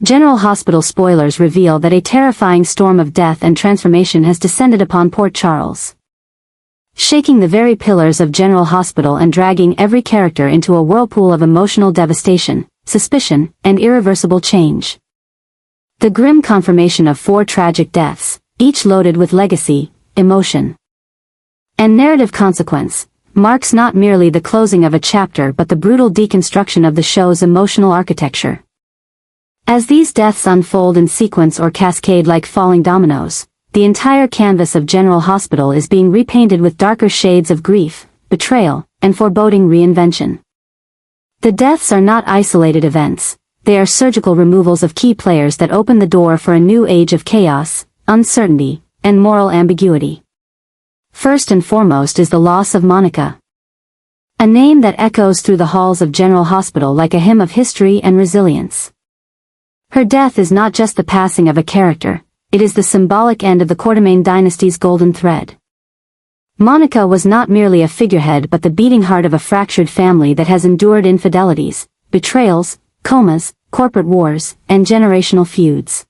General Hospital spoilers reveal that a terrifying storm of death and transformation has descended upon Port Charles, shaking the very pillars of General Hospital and dragging every character into a whirlpool of emotional devastation, suspicion, and irreversible change. The grim confirmation of 4 tragic deaths, each loaded with legacy, emotion, and narrative consequence, marks not merely the closing of a chapter but the brutal deconstruction of the show's emotional architecture. As these deaths unfold in sequence or cascade like falling dominoes, the entire canvas of General Hospital is being repainted with darker shades of grief, betrayal, and foreboding reinvention. The deaths are not isolated events, they are surgical removals of key players that open the door for a new age of chaos, uncertainty, and moral ambiguity. First and foremost is the loss of Monica, a name that echoes through the halls of General Hospital like a hymn of history and resilience. Her death is not just the passing of a character, it is the symbolic end of the Quatermain dynasty's golden thread. Monica was not merely a figurehead but the beating heart of a fractured family that has endured infidelities, betrayals, comas, corporate wars, and generational feuds.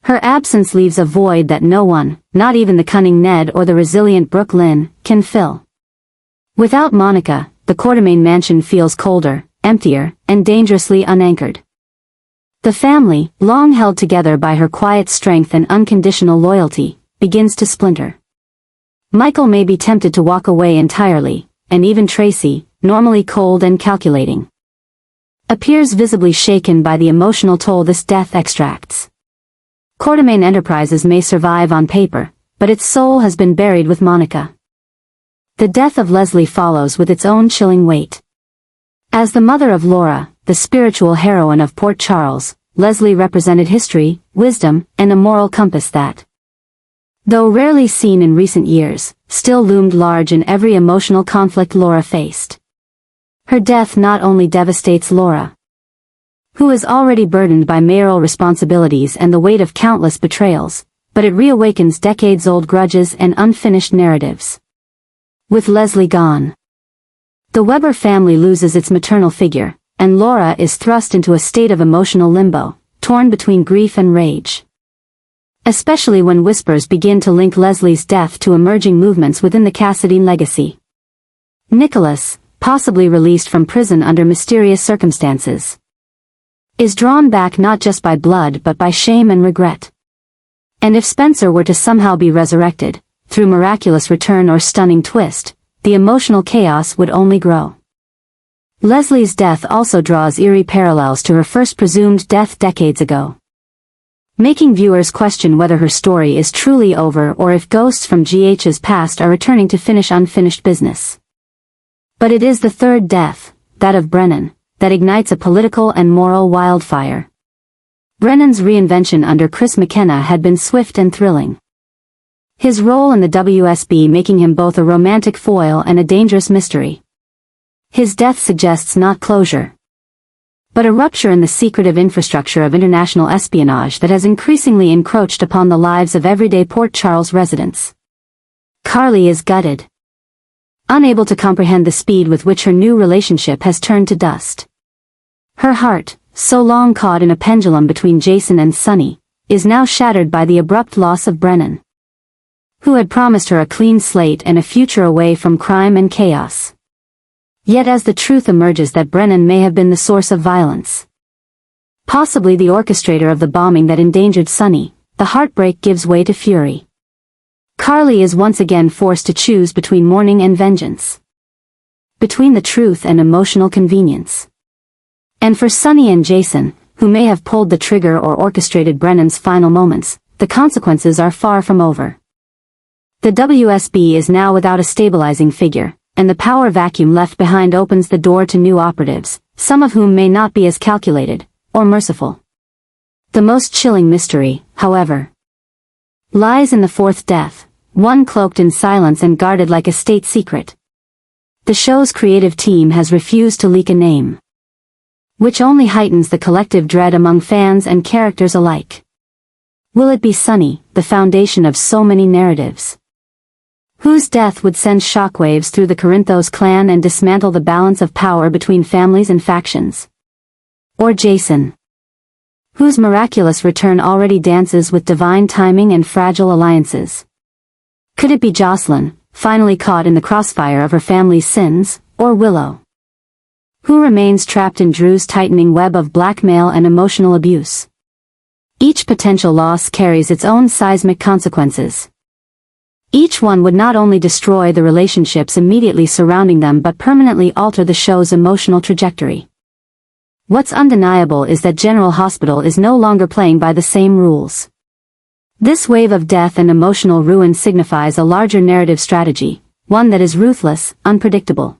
Her absence leaves a void that no one, not even the cunning Ned or the resilient Brooke Lynn, can fill. Without Monica, the Quatermain mansion feels colder, emptier, and dangerously unanchored. The family, long held together by her quiet strength and unconditional loyalty, begins to splinter. Michael may be tempted to walk away entirely, and even Tracy, normally cold and calculating, appears visibly shaken by the emotional toll this death extracts. Quatermain Enterprises may survive on paper, but its soul has been buried with Monica. The death of Leslie follows with its own chilling weight. As the mother of Laura, the spiritual heroine of Port Charles, Leslie represented history, wisdom, and a moral compass that, though rarely seen in recent years, still loomed large in every emotional conflict Laura faced. Her death not only devastates Laura, who is already burdened by mayoral responsibilities and the weight of countless betrayals, but it reawakens decades-old grudges and unfinished narratives. With Leslie gone, the Weber family loses its maternal figure, and Laura is thrust into a state of emotional limbo, torn between grief and rage. Especially when whispers begin to link Leslie's death to emerging movements within the Cassadine legacy. Nicholas, possibly released from prison under mysterious circumstances, is drawn back not just by blood but by shame and regret. And if Spencer were to somehow be resurrected, through miraculous return or stunning twist, the emotional chaos would only grow. Leslie's death also draws eerie parallels to her first presumed death decades ago, making viewers question whether her story is truly over or if ghosts from GH's past are returning to finish unfinished business. But it is the third death, that of Brennan, that ignites a political and moral wildfire. Brennan's reinvention under Chris McKenna had been swift and thrilling, his role in the WSB making him both a romantic foil and a dangerous mystery. His death suggests not closure, but a rupture in the secretive infrastructure of international espionage that has increasingly encroached upon the lives of everyday Port Charles residents. Carly is gutted, unable to comprehend the speed with which her new relationship has turned to dust. Her heart, so long caught in a pendulum between Jason and Sonny, is now shattered by the abrupt loss of Brennan, who had promised her a clean slate and a future away from crime and chaos. Yet as the truth emerges that Brennan may have been the source of violence, possibly the orchestrator of the bombing that endangered Sonny, the heartbreak gives way to fury. Carly is once again forced to choose between mourning and vengeance, between the truth and emotional convenience. And for Sonny and Jason, who may have pulled the trigger or orchestrated Brennan's final moments, the consequences are far from over. The WSB is now without a stabilizing figure, and the power vacuum left behind opens the door to new operatives, some of whom may not be as calculated, or merciful. The most chilling mystery, however, lies in the fourth death, one cloaked in silence and guarded like a state secret. The show's creative team has refused to leak a name, which only heightens the collective dread among fans and characters alike. Will it be Sonny, the foundation of so many narratives, whose death would send shockwaves through the Corinthos clan and dismantle the balance of power between families and factions? Or Jason, whose miraculous return already dances with divine timing and fragile alliances. Could it be Jocelyn, finally caught in the crossfire of her family's sins, or Willow, who remains trapped in Drew's tightening web of blackmail and emotional abuse? Each potential loss carries its own seismic consequences. Each one would not only destroy the relationships immediately surrounding them but permanently alter the show's emotional trajectory. What's undeniable is that General Hospital is no longer playing by the same rules. This wave of death and emotional ruin signifies a larger narrative strategy, one that is ruthless, unpredictable,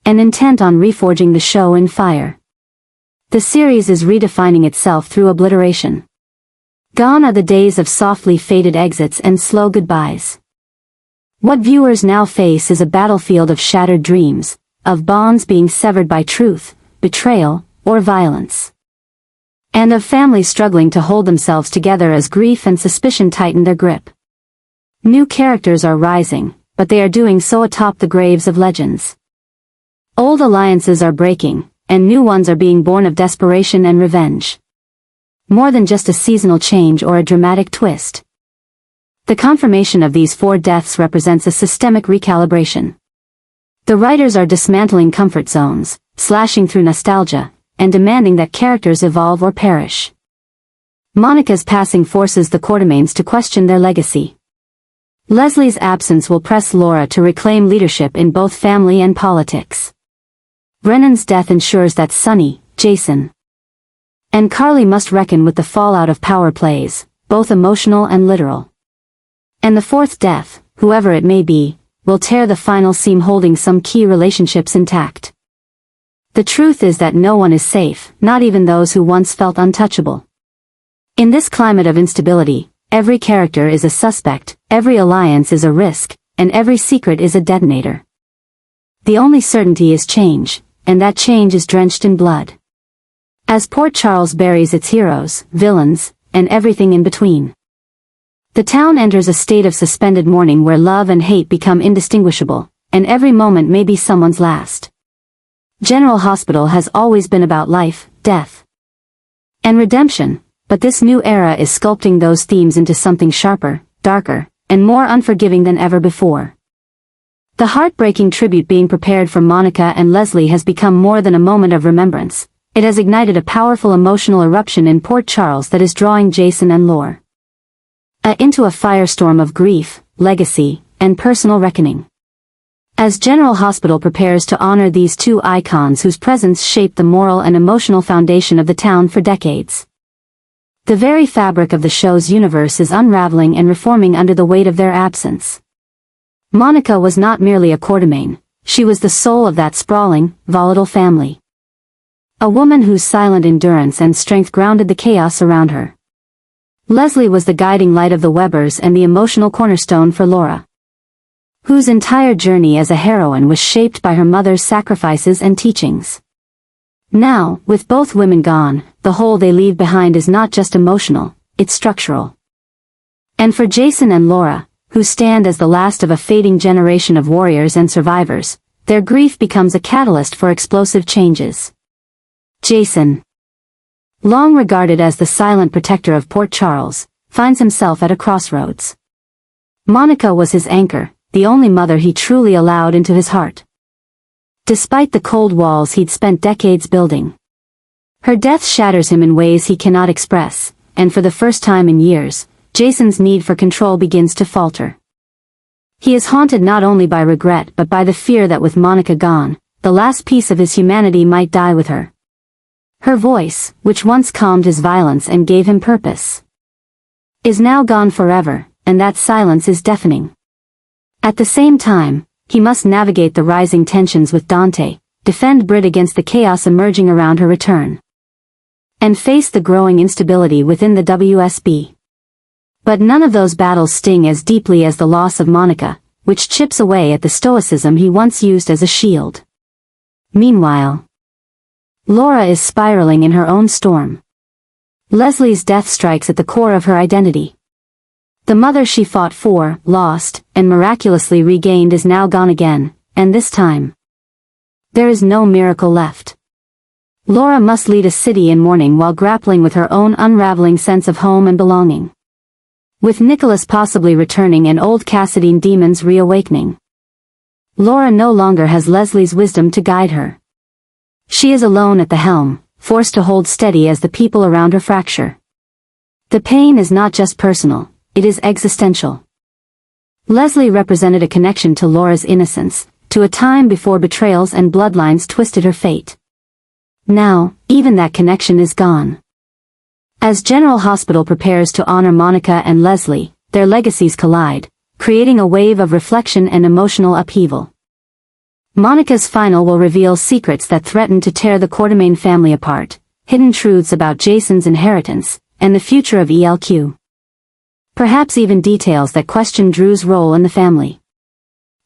and intent on reforging the show in fire. The series is redefining itself through obliteration. Gone are the days of softly faded exits and slow goodbyes. What viewers now face is a battlefield of shattered dreams, of bonds being severed by truth, betrayal, or violence, and of families struggling to hold themselves together as grief and suspicion tighten their grip. New characters are rising, but they are doing so atop the graves of legends. Old alliances are breaking, and new ones are being born of desperation and revenge. More than just a seasonal change or a dramatic twist. The confirmation of these 4 deaths represents a systemic recalibration. The writers are dismantling comfort zones, slashing through nostalgia, and demanding that characters evolve or perish. Monica's passing forces the Quartermaines to question their legacy. Leslie's absence will press Laura to reclaim leadership in both family and politics. Brennan's death ensures that Sonny, Jason, and Carly must reckon with the fallout of power plays, both emotional and literal. And the 4th death, whoever it may be, will tear the final seam holding some key relationships intact. The truth is that no one is safe, not even those who once felt untouchable. In this climate of instability, every character is a suspect, every alliance is a risk, and every secret is a detonator. The only certainty is change, and that change is drenched in blood. As Port Charles buries its heroes, villains, and everything in between. The town enters a state of suspended mourning where love and hate become indistinguishable, and every moment may be someone's last. General Hospital has always been about life, death, and redemption, but this new era is sculpting those themes into something sharper, darker, and more unforgiving than ever before. The heartbreaking tribute being prepared for Monica and Leslie has become more than a moment of remembrance. It has ignited a powerful emotional eruption in Port Charles that is drawing Jason and Laura into a firestorm of grief, legacy, and personal reckoning. As General Hospital prepares to honor these 2 icons whose presence shaped the moral and emotional foundation of the town for decades. The very fabric of the show's universe is unraveling and reforming under the weight of their absence. Monica was not merely a Quartermaine, she was the soul of that sprawling, volatile family. A woman whose silent endurance and strength grounded the chaos around her. Leslie was the guiding light of the Webbers and the emotional cornerstone for Laura, whose entire journey as a heroine was shaped by her mother's sacrifices and teachings. Now, with both women gone, the hole they leave behind is not just emotional, it's structural. And for Jason and Laura, who stand as the last of a fading generation of warriors and survivors, their grief becomes a catalyst for explosive changes. Jason, long regarded as the silent protector of Port Charles, finds himself at a crossroads. Monica was his anchor, the only mother he truly allowed into his heart. Despite the cold walls he'd spent decades building, her death shatters him in ways he cannot express, and for the first time in years, Jason's need for control begins to falter. He is haunted not only by regret but by the fear that with Monica gone, the last piece of his humanity might die with her. Her voice, which once calmed his violence and gave him purpose, is now gone forever, and that silence is deafening. At the same time, he must navigate the rising tensions with Dante, defend Britt against the chaos emerging around her return, and face the growing instability within the WSB. But none of those battles sting as deeply as the loss of Monica, which chips away at the stoicism he once used as a shield. Meanwhile, Laura is spiraling in her own storm. Leslie's death strikes at the core of her identity. The mother she fought for, lost, and miraculously regained is now gone again, and this time, there is no miracle left. Laura must lead a city in mourning while grappling with her own unraveling sense of home and belonging. With Nicholas possibly returning and old Cassadine demons reawakening, Laura no longer has Leslie's wisdom to guide her. She is alone at the helm, forced to hold steady as the people around her fracture. The pain is not just personal, it is existential. Leslie represented a connection to Laura's innocence, to a time before betrayals and bloodlines twisted her fate. Now, even that connection is gone. As General Hospital prepares to honor Monica and Leslie, their legacies collide, creating a wave of reflection and emotional upheaval. Monica's final will reveal secrets that threaten to tear the Quartermain family apart, hidden truths about Jason's inheritance, and the future of ELQ. Perhaps even details that question Drew's role in the family.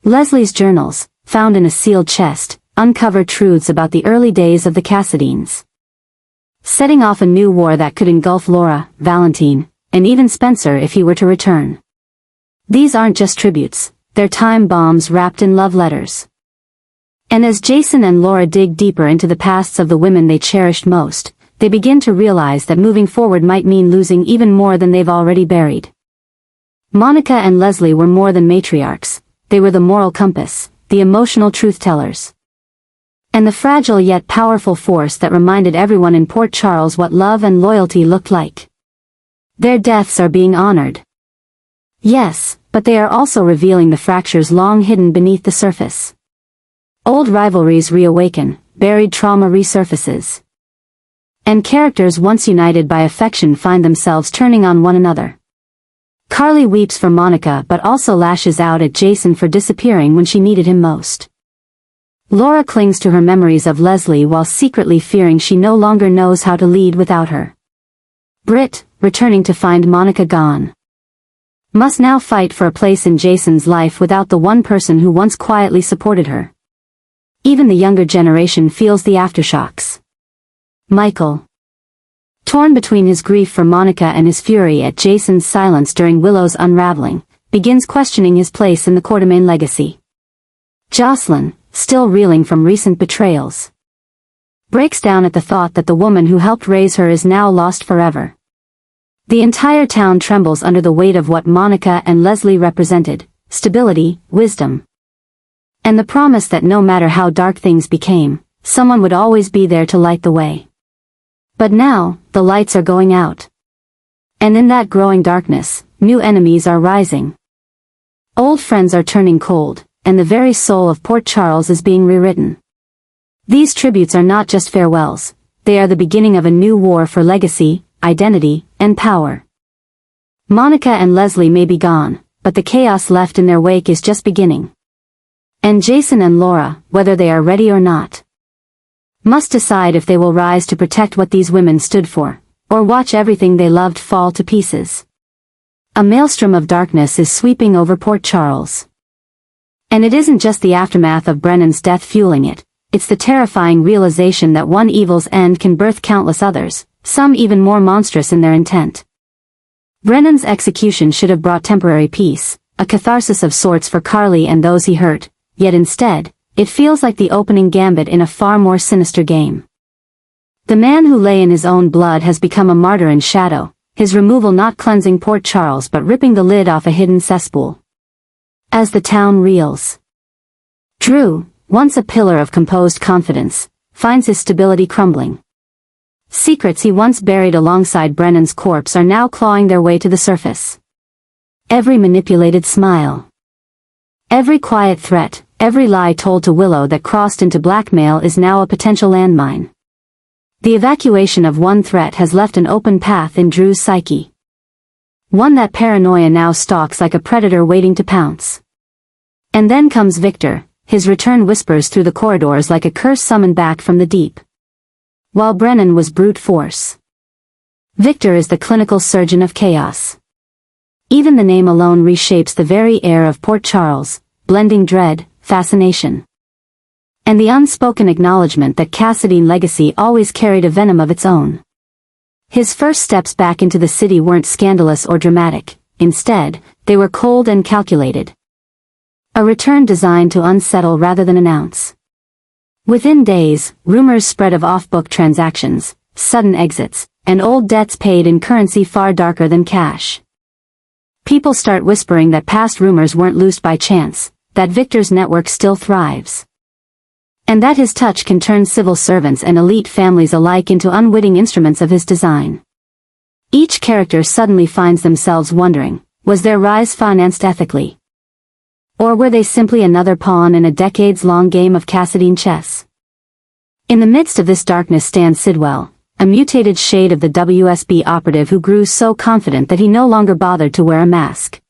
Leslie's journals, found in a sealed chest, uncover truths about the early days of the Cassadines, setting off a new war that could engulf Laura, Valentine, and even Spencer if he were to return. These aren't just tributes, they're time bombs wrapped in love letters. And as Jason and Laura dig deeper into the pasts of the women they cherished most, they begin to realize that moving forward might mean losing even more than they've already buried. Monica and Leslie were more than matriarchs, they were the moral compass, the emotional truth-tellers, and the fragile yet powerful force that reminded everyone in Port Charles what love and loyalty looked like. Their deaths are being honored. Yes, but they are also revealing the fractures long hidden beneath the surface. Old rivalries reawaken, buried trauma resurfaces. And characters once united by affection find themselves turning on one another. Carly weeps for Monica but also lashes out at Jason for disappearing when she needed him most. Laura clings to her memories of Leslie while secretly fearing she no longer knows how to lead without her. Britt, returning to find Monica gone, must now fight for a place in Jason's life without the one person who once quietly supported her. Even the younger generation feels the aftershocks. Michael, torn between his grief for Monica and his fury at Jason's silence during Willow's unraveling, begins questioning his place in the Quartermain legacy. Jocelyn, still reeling from recent betrayals, breaks down at the thought that the woman who helped raise her is now lost forever. The entire town trembles under the weight of what Monica and Leslie represented: stability, wisdom, and the promise that no matter how dark things became, someone would always be there to light the way. But now, the lights are going out. And in that growing darkness, new enemies are rising. Old friends are turning cold, and the very soul of Port Charles is being rewritten. These tributes are not just farewells, they are the beginning of a new war for legacy, identity, and power. Monica and Leslie may be gone, but the chaos left in their wake is just beginning. And Jason and Laura, whether they are ready or not, must decide if they will rise to protect what these women stood for, or watch everything they loved fall to pieces. A maelstrom of darkness is sweeping over Port Charles. And it isn't just the aftermath of Brennan's death fueling it, it's the terrifying realization that one evil's end can birth countless others, some even more monstrous in their intent. Brennan's execution should have brought temporary peace, a catharsis of sorts for Carly and those he hurt, yet instead, it feels like the opening gambit in a far more sinister game. The man who lay in his own blood has become a martyr in shadow, his removal not cleansing Port Charles but ripping the lid off a hidden cesspool. As the town reels, Drew, once a pillar of composed confidence, finds his stability crumbling. Secrets he once buried alongside Brennan's corpse are now clawing their way to the surface. Every manipulated smile, every quiet threat, every lie told to Willow that crossed into blackmail is now a potential landmine. The evacuation of one threat has left an open path in Drew's psyche. One that paranoia now stalks like a predator waiting to pounce. And then comes Victor, his return whispers through the corridors like a curse summoned back from the deep. While Brennan was brute force, Victor is the clinical surgeon of chaos. Even the name alone reshapes the very air of Port Charles, blending dread, fascination, and the unspoken acknowledgement that Cassadine legacy always carried a venom of its own. His first steps back into the city weren't scandalous or dramatic, instead, they were cold and calculated. A return designed to unsettle rather than announce. Within days, rumors spread of off-book transactions, sudden exits, and old debts paid in currency far darker than cash. People start whispering that past rumors weren't loosed by chance, that Victor's network still thrives. And that his touch can turn civil servants and elite families alike into unwitting instruments of his design. Each character suddenly finds themselves wondering, was their rise financed ethically? Or were they simply another pawn in a decades-long game of Cassadine chess? In the midst of this darkness stands Sidwell, a mutated shade of the WSB operative who grew so confident that he no longer bothered to wear a mask.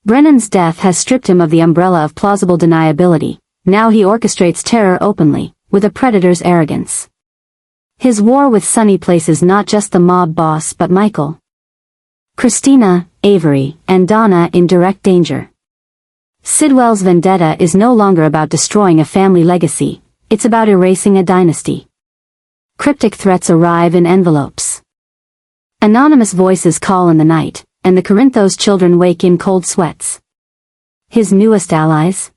Brennan's death has stripped him of the umbrella of plausible deniability. Now he orchestrates terror openly, with a predator's arrogance. His war with Sonny places not just the mob boss but Michael, Christina, Avery, and Donna in direct danger. Sidwell's vendetta is no longer about destroying a family legacy, it's about erasing a dynasty. Cryptic threats arrive in envelopes. Anonymous voices call in the night, and the Corinthos children wake in cold sweats. His newest allies?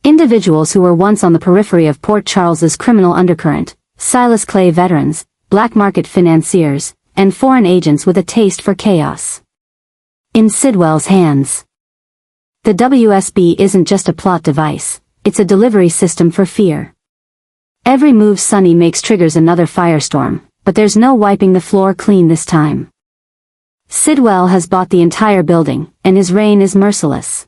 Individuals who were once on the periphery of Port Charles's criminal undercurrent, Silas Clay veterans, black market financiers, and foreign agents with a taste for chaos. In Sidwell's hands. The WSB isn't just a plot device, it's a delivery system for fear. Every move Sonny makes triggers another firestorm, but there's no wiping the floor clean this time. Sidwell has bought the entire building, and his reign is merciless.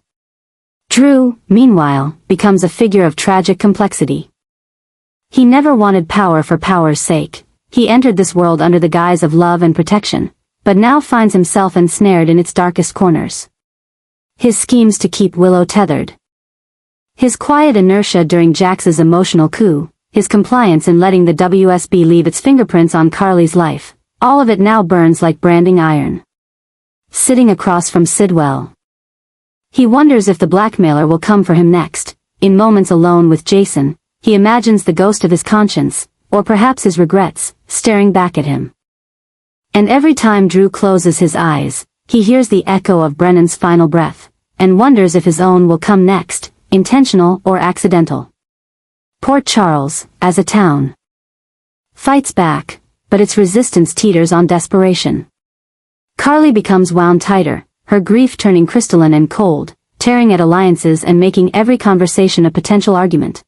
Drew, meanwhile, becomes a figure of tragic complexity. He never wanted power for power's sake. He entered this world under the guise of love and protection, but now finds himself ensnared in its darkest corners. His schemes to keep Willow tethered. His quiet inertia during Jax's emotional coup, his compliance in letting the WSB leave its fingerprints on Carly's life, all of it now burns like branding iron. Sitting across from Sidwell. He wonders if the blackmailer will come for him next. In moments alone with Jason, he imagines the ghost of his conscience, or perhaps his regrets, staring back at him. And every time Drew closes his eyes, he hears the echo of Brennan's final breath, and wonders if his own will come next, intentional or accidental. Port Charles, as a town, fights back, but its resistance teeters on desperation. Carly becomes wound tighter, her grief turning crystalline and cold, tearing at alliances and making every conversation a potential argument.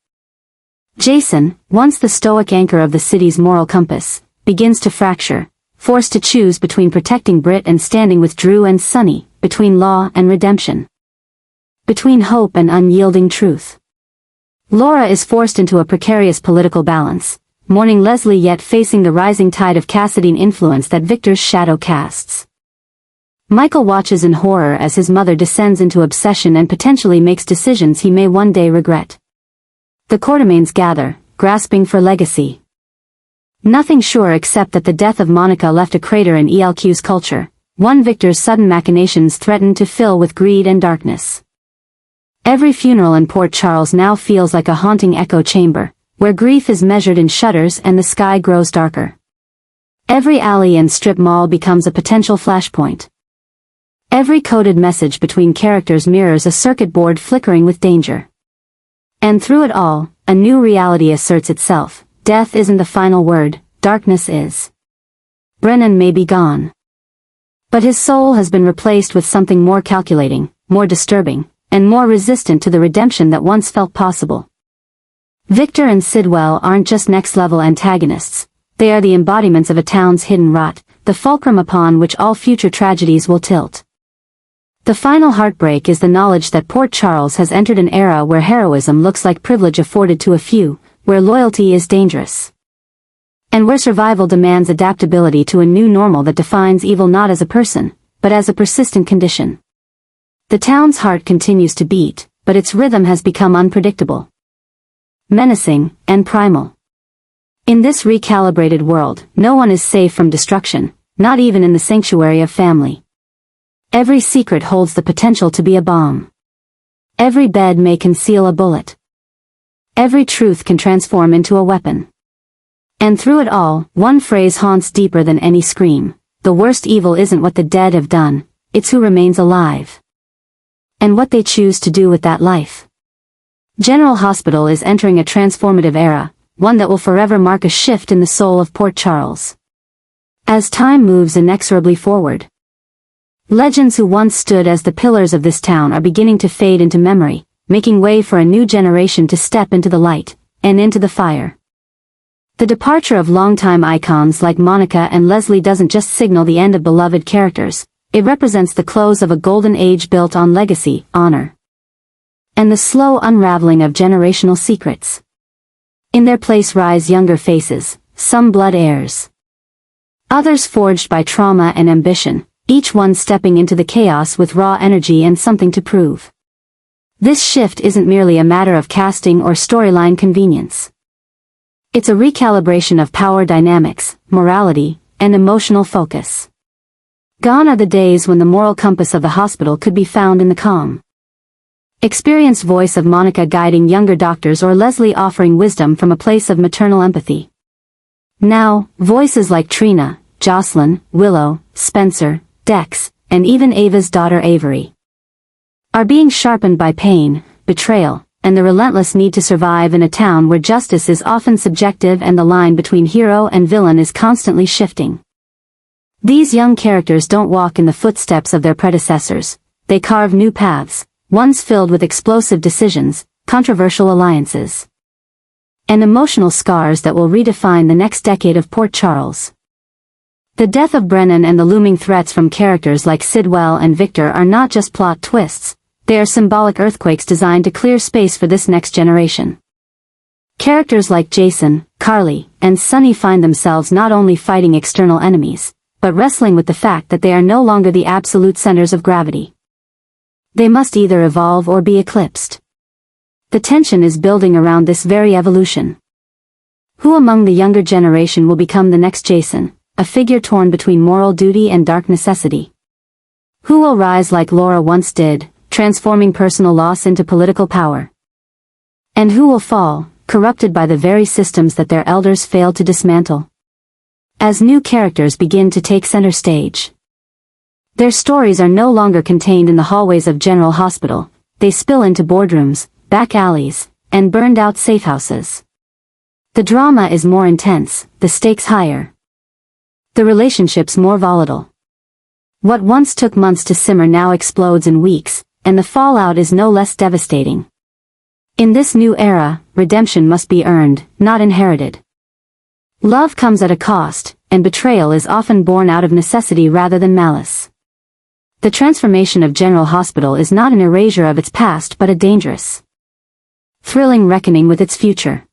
Jason, once the stoic anchor of the city's moral compass, begins to fracture, forced to choose between protecting Britt and standing with Drew and Sonny, between law and redemption. Between hope and unyielding truth. Laura is forced into a precarious political balance, mourning Leslie yet facing the rising tide of Cassadine influence that Victor's shadow casts. Michael watches in horror as his mother descends into obsession and potentially makes decisions he may one day regret. The Quartermaines gather, grasping for legacy. Nothing sure except that the death of Monica left a crater in ELQ's culture, one Victor's sudden machinations threatened to fill with greed and darkness. Every funeral in Port Charles now feels like a haunting echo chamber, where grief is measured in shudders and the sky grows darker. Every alley and strip mall becomes a potential flashpoint. Every coded message between characters mirrors a circuit board flickering with danger. And through it all, a new reality asserts itself. Death isn't the final word, darkness is. Brennan may be gone. But his soul has been replaced with something more calculating, more disturbing, and more resistant to the redemption that once felt possible. Victor and Sidwell aren't just next-level antagonists, they are the embodiments of a town's hidden rot, the fulcrum upon which all future tragedies will tilt. The final heartbreak is the knowledge that Port Charles has entered an era where heroism looks like privilege afforded to a few, where loyalty is dangerous. And where survival demands adaptability to a new normal that defines evil not as a person, but as a persistent condition. The town's heart continues to beat, but its rhythm has become unpredictable, menacing, and primal. In this recalibrated world, no one is safe from destruction, not even in the sanctuary of family. Every secret holds the potential to be a bomb. Every bed may conceal a bullet. Every truth can transform into a weapon. And through it all, one phrase haunts deeper than any scream. The worst evil isn't what the dead have done, it's who remains alive. And what they choose to do with that life. General Hospital is entering a transformative era, one that will forever mark a shift in the soul of Port Charles. As time moves inexorably forward, legends who once stood as the pillars of this town are beginning to fade into memory, making way for a new generation to step into the light, and into the fire. The departure of longtime icons like Monica and Leslie doesn't just signal the end of beloved characters, it represents the close of a golden age built on legacy, honor, and the slow unraveling of generational secrets. In their place rise younger faces, some blood heirs, others forged by trauma and ambition, each one stepping into the chaos with raw energy and something to prove. This shift isn't merely a matter of casting or storyline convenience. It's a recalibration of power dynamics, morality, and emotional focus. Gone are the days when the moral compass of the hospital could be found in the calm, experienced voice of Monica guiding younger doctors or Leslie offering wisdom from a place of maternal empathy. Now, voices like Trina, Jocelyn, Willow, Spencer, Dex, and even Ava's daughter Avery are being sharpened by pain, betrayal, and the relentless need to survive in a town where justice is often subjective and the line between hero and villain is constantly shifting. These young characters don't walk in the footsteps of their predecessors, they carve new paths, ones filled with explosive decisions, controversial alliances, and emotional scars that will redefine the next decade of Port Charles. The death of Brennan and the looming threats from characters like Sidwell and Victor are not just plot twists, they are symbolic earthquakes designed to clear space for this next generation. Characters like Jason, Carly, and Sunny find themselves not only fighting external enemies, but wrestling with the fact that they are no longer the absolute centers of gravity. They must either evolve or be eclipsed. The tension is building around this very evolution. Who among the younger generation will become the next Jason, a figure torn between moral duty and dark necessity? Who will rise like Laura once did, transforming personal loss into political power? And who will fall, corrupted by the very systems that their elders failed to dismantle? As new characters begin to take center stage, their stories are no longer contained in the hallways of General Hospital, they spill into boardrooms, back alleys, and burned-out safehouses. The drama is more intense, the stakes higher, the relationships more volatile. What once took months to simmer now explodes in weeks, and the fallout is no less devastating. In this new era, redemption must be earned, not inherited. Love comes at a cost, and betrayal is often born out of necessity rather than malice. The transformation of General Hospital is not an erasure of its past but a dangerous, thrilling reckoning with its future.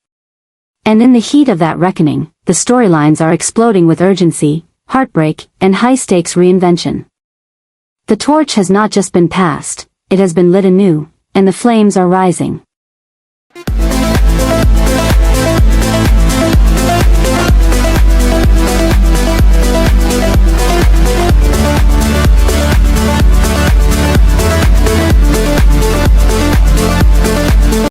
And in the heat of that reckoning, the storylines are exploding with urgency, heartbreak, and high-stakes reinvention. The torch has not just been passed, it has been lit anew, and the flames are rising.